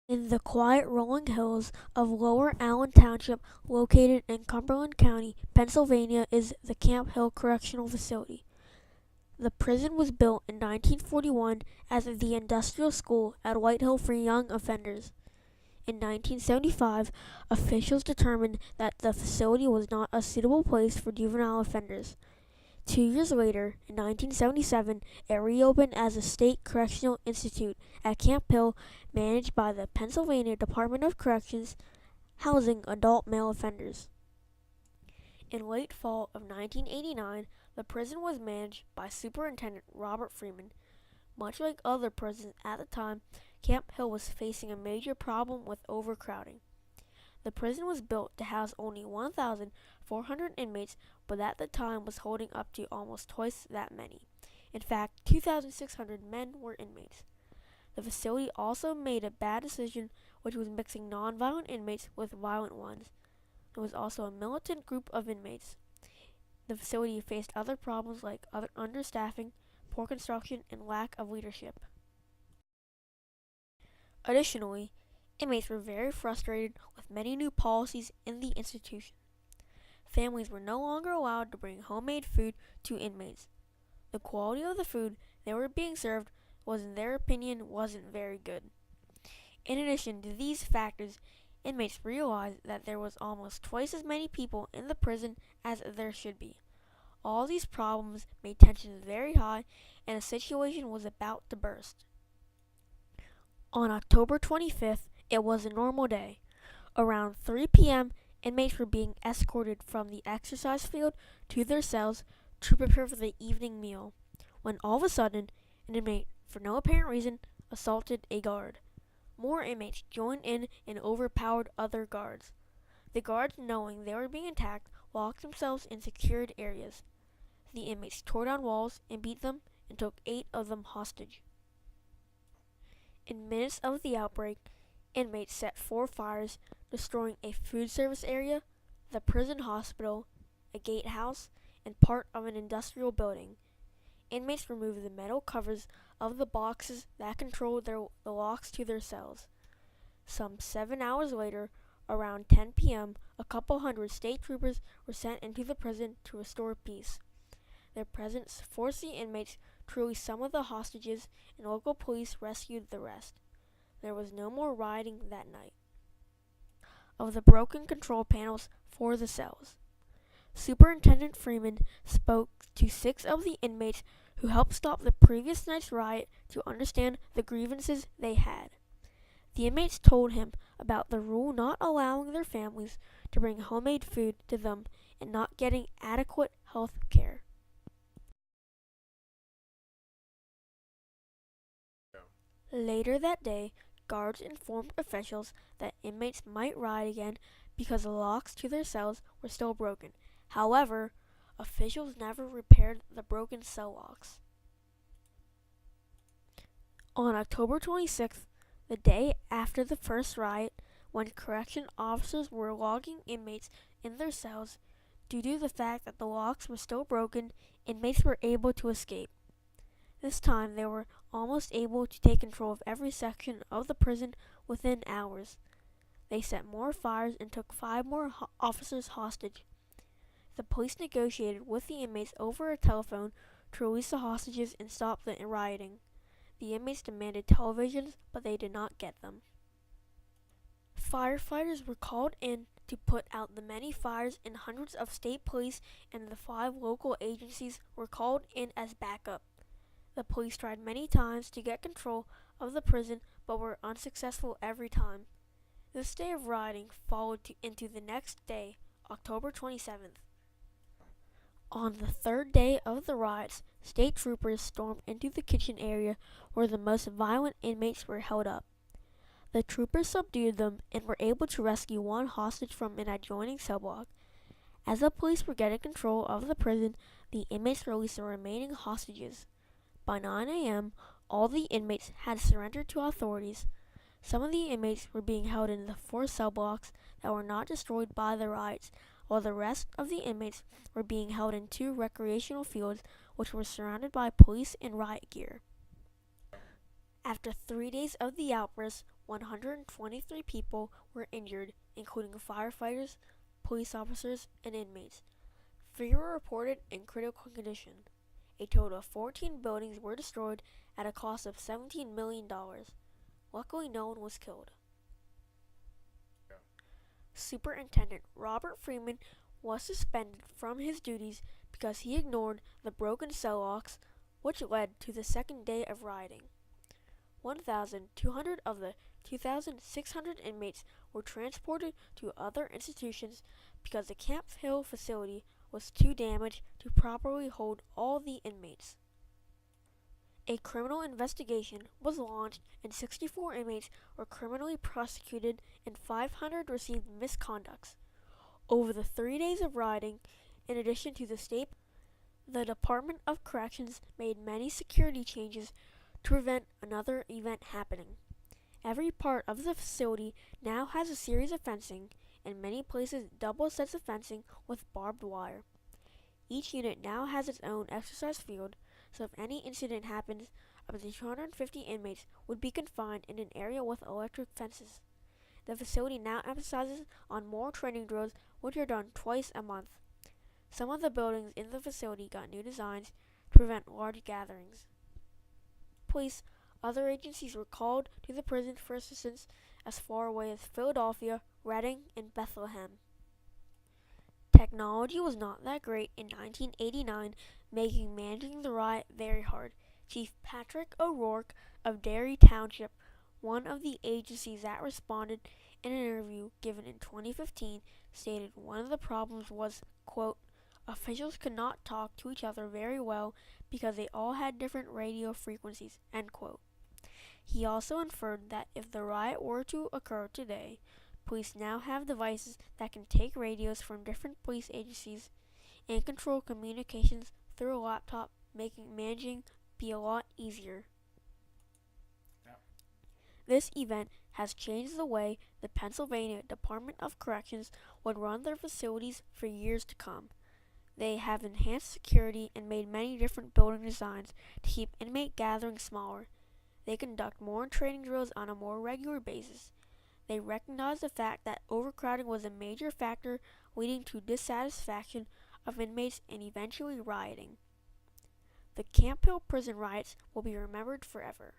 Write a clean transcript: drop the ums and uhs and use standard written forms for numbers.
In the quiet rolling hills of Lower Allen Township, located in Cumberland County, Pennsylvania, is the Camp Hill Correctional Facility. The prison was built in 1941 as the industrial school at White Hill for young offenders. In 1975, officials determined that the facility was not a suitable place for juvenile offenders. 2 years later, in 1977, it reopened as a state correctional institute at Camp Hill, managed by the Pennsylvania Department of Corrections, housing adult male offenders. In late fall of 1989, the prison was managed by Superintendent Robert Freeman. Much like other prisons at the time, Camp Hill was facing a major problem with overcrowding. The prison was built to house only 1,400 inmates, but at the time was holding up to almost twice that many. In fact, 2,600 men were inmates. The facility also made a bad decision, which was mixing nonviolent inmates with violent ones. There was also a militant group of inmates. The facility faced other problems like understaffing, poor construction, and lack of leadership. Additionally, inmates were very frustrated with many new policies in the institution. Families were no longer allowed to bring homemade food to inmates. The quality of the food they were being served was, in their opinion, wasn't very good. In addition to these factors, inmates realized that there was almost twice as many people in the prison as there should be. All these problems made tensions very high, and the situation was about to burst. On October 25th, it was a normal day. Around 3 p.m., inmates were being escorted from the exercise field to their cells to prepare for the evening meal, when all of a sudden, an inmate, for no apparent reason, assaulted a guard. More inmates joined in and overpowered other guards. The guards, knowing they were being attacked, locked themselves in secured areas. The inmates tore down walls and beat them and took 8 of them hostage. In minutes of the outbreak, inmates set 4 fires, destroying a food service area, the prison hospital, a gatehouse, and part of an industrial building. Inmates removed the metal covers of the boxes that controlled the locks to their cells. Some 7 hours later, around 10 p.m., a couple hundred state troopers were sent into the prison to restore peace. Their presence forced the inmates to release some of the hostages, and local police rescued the rest. There was no more rioting that night. Of the broken control panels for the cells, Superintendent Freeman spoke to 6 of the inmates who helped stop the previous night's riot to understand the grievances they had. The inmates told him about the rule not allowing their families to bring homemade food to them and not getting adequate health care. Later that day, guards informed officials that inmates might riot again because the locks to their cells were still broken. However, officials never repaired the broken cell locks. On October 26th, the day after the first riot, when correction officers were locking inmates in their cells, due to the fact that the locks were still broken, inmates were able to escape. This time, they were almost able to take control of every section of the prison within hours. They set more fires and took 5 more officers hostage. The police negotiated with the inmates over a telephone to release the hostages and stop the rioting. The inmates demanded televisions, but they did not get them. Firefighters were called in to put out the many fires, and hundreds of state police and the 5 local agencies were called in as backup. The police tried many times to get control of the prison, but were unsuccessful every time. This day of rioting followed into the next day, October 27th. On the 3rd day of the riots, state troopers stormed into the kitchen area where the most violent inmates were held up. The troopers subdued them and were able to rescue 1 hostage from an adjoining cell block. As the police were getting control of the prison, the inmates released the remaining hostages. By 9 a.m., all the inmates had surrendered to authorities. Some of the inmates were being held in the 4 cell blocks that were not destroyed by the riots, while the rest of the inmates were being held in 2 recreational fields which were surrounded by police and riot gear. After 3 days of the outburst, 123 people were injured, including firefighters, police officers, and inmates. 3 were reported in critical condition. A total of 14 buildings were destroyed at a cost of $17 million. Luckily, no one was killed. Superintendent Robert Freeman was suspended from his duties because he ignored the broken cell locks, which led to the second day of rioting. 1,200 of the 2,600 inmates were transported to other institutions because the Camp Hill facility was too damaged to properly hold all the inmates. A criminal investigation was launched and 64 inmates were criminally prosecuted and 500 received misconducts. Over the 3 days of rioting, in addition to the Department of Corrections made many security changes to prevent another event happening. Every part of the facility now has a series of fencing, in many places double sets of fencing with barbed wire. Each unit now has its own exercise field, so if any incident happens, up to 250 inmates would be confined in an area with electric fences. The facility now emphasizes on more training drills, which are done twice a month. Some of the buildings in the facility got new designs to prevent large gatherings. Police, other agencies were called to the prison for assistance as far away as Philadelphia, Reading, and Bethlehem. Technology was not that great in 1989, making managing the riot very hard. Chief Patrick O'Rourke of Derry Township, one of the agencies that responded, in an interview given in 2015, stated one of the problems was, quote, officials could not talk to each other very well because they all had different radio frequencies, end quote. He also inferred that if the riot were to occur today, police now have devices that can take radios from different police agencies and control communications through a laptop, making managing be a lot easier. This event has changed the way the Pennsylvania Department of Corrections would run their facilities for years to come. They have enhanced security and made many different building designs to keep inmate gatherings smaller. They conduct more training drills on a more regular basis. They recognize the fact that overcrowding was a major factor leading to dissatisfaction of inmates and eventually rioting. The Camp Hill prison riots will be remembered forever.